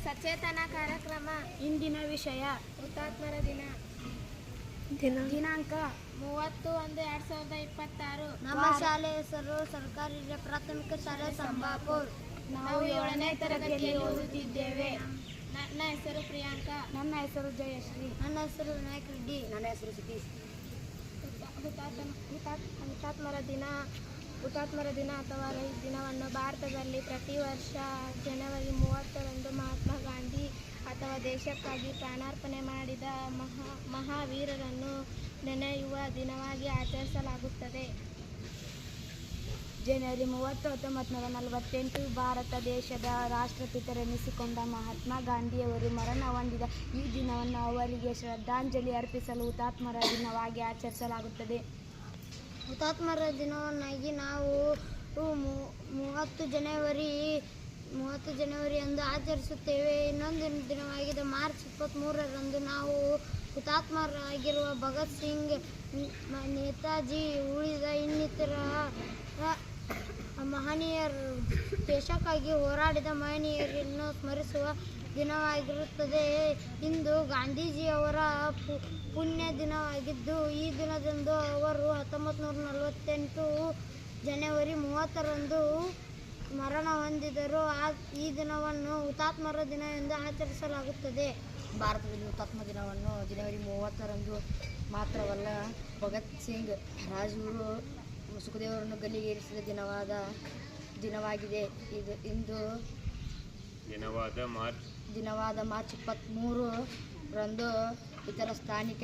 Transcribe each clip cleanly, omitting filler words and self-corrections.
ಸಚೇತನ ಕಾರ್ಯಕ್ರಮ. ಇಂದಿನ ವಿಷಯ ಹುತಾತ್ಮರ ದಿನ. ದಿನಾಂಕ 30/1/2026. ನಮ್ಮ ಶಾಲೆ ಹೆಸರು ಸರ್ಕಾರಿ ಹಿರಿಯ ಪ್ರಾಥಮಿಕ ಶಾಲೆ ಸಂಬಾಪುರ್. ನಾವು 7ನೇ ತರಗತಿಯಲ್ಲಿ ಓದುತ್ತಿದ್ದೇವೆ. ನನ್ನ ಹೆಸರು ಪ್ರಿಯಾಂಕಾ. ನನ್ನ ಹೆಸರು ಜಯಶ್ರೀ. ನನ್ನ ಹೆಸರು ವಿನಾಯಕ್ ರೆಡ್ಡಿ. ನನ್ನ ಹೆಸರು ಸತೀಶ್. ಹುತಾತ್ಮರ ದಿನ ಅಥವಾ ರೈತ ದಿನವನ್ನು ಭಾರತದಲ್ಲಿ ಪ್ರತಿ ವರ್ಷ ಜನವರಿ 30ರಂದು ಮಹಾತ್ಮ ಗಾಂಧಿ ಅಥವಾ ದೇಶಕ್ಕಾಗಿ ಪ್ರಾಣಾರ್ಪಣೆ ಮಾಡಿದ ಮಹಾವೀರರನ್ನು ನೆನೆಯುವ ದಿನವಾಗಿ ಆಚರಿಸಲಾಗುತ್ತದೆ. ಜನವರಿ 30, 1948 ಭಾರತ ದೇಶದ ರಾಷ್ಟ್ರಪಿತರೆನಿಸಿಕೊಂಡ ಮಹಾತ್ಮ ಗಾಂಧಿಯವರು ಮರಣ ಹೊಂದಿದ ಈ ದಿನವನ್ನು ಅವರಿಗೆ ಶ್ರದ್ಧಾಂಜಲಿ ಅರ್ಪಿಸಲು ಹುತಾತ್ಮರ ದಿನವಾಗಿ ಆಚರಿಸಲಾಗುತ್ತದೆ. ಹುತಾತ್ಮರ ದಿನವನ್ನಾಗಿ ನಾವು 30 ಜನವರಿಯಂದು ಆಚರಿಸುತ್ತೇವೆ. ಇನ್ನೊಂದು ದಿನವಾಗಿದೆ ಮಾರ್ಚ್ 23ರಂದು ನಾವು ಹುತಾತ್ಮರಾಗಿರುವ ಭಗತ್ ಸಿಂಗ್, ನೇತಾಜಿ, ಉಳಿದ ಇನ್ನಿತರ ಮಹನೀಯರು, ದೇಶಕ್ಕಾಗಿ ಹೋರಾಡಿದ ಮಹನೀಯರನ್ನು ಸ್ಮರಿಸುವ ದಿನವಾಗಿರುತ್ತದೆ. ಇಂದು ಗಾಂಧೀಜಿಯವರ ಪುಣ್ಯ ದಿನವಾಗಿದ್ದು, ಈ ದಿನದಂದು ಅವರು 1948 ಜನವರಿ 30ರಂದು ಮರಣ ಹೊಂದಿದರು. ಈ ದಿನವನ್ನು ಹುತಾತ್ಮರ ದಿನ ಎಂದು ಆಚರಿಸಲಾಗುತ್ತದೆ. ಭಾರತದಲ್ಲಿ ಹುತಾತ್ಮ ದಿನವನ್ನು ಜನವರಿ 30ರಂದು ಮಾತ್ರವಲ್ಲ, ಭಗತ್ ಸಿಂಗ್, ರಾಜಗುರು, ಸುಖದೇವರನ್ನು ಗಲ್ಲಿಗೇರಿಸಿದ ದಿನವಾಗಿದೆ. ಇಂದು ದಿನವಾದ ಮಾರ್ಚ್ 23ರಂದು ಇತರ ಸ್ಥಾನಿಕ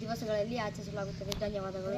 ದಿವಸಗಳಲ್ಲಿ ಆಚರಿಸಲಾಗುತ್ತದೆ. ಧನ್ಯವಾದಗಳು.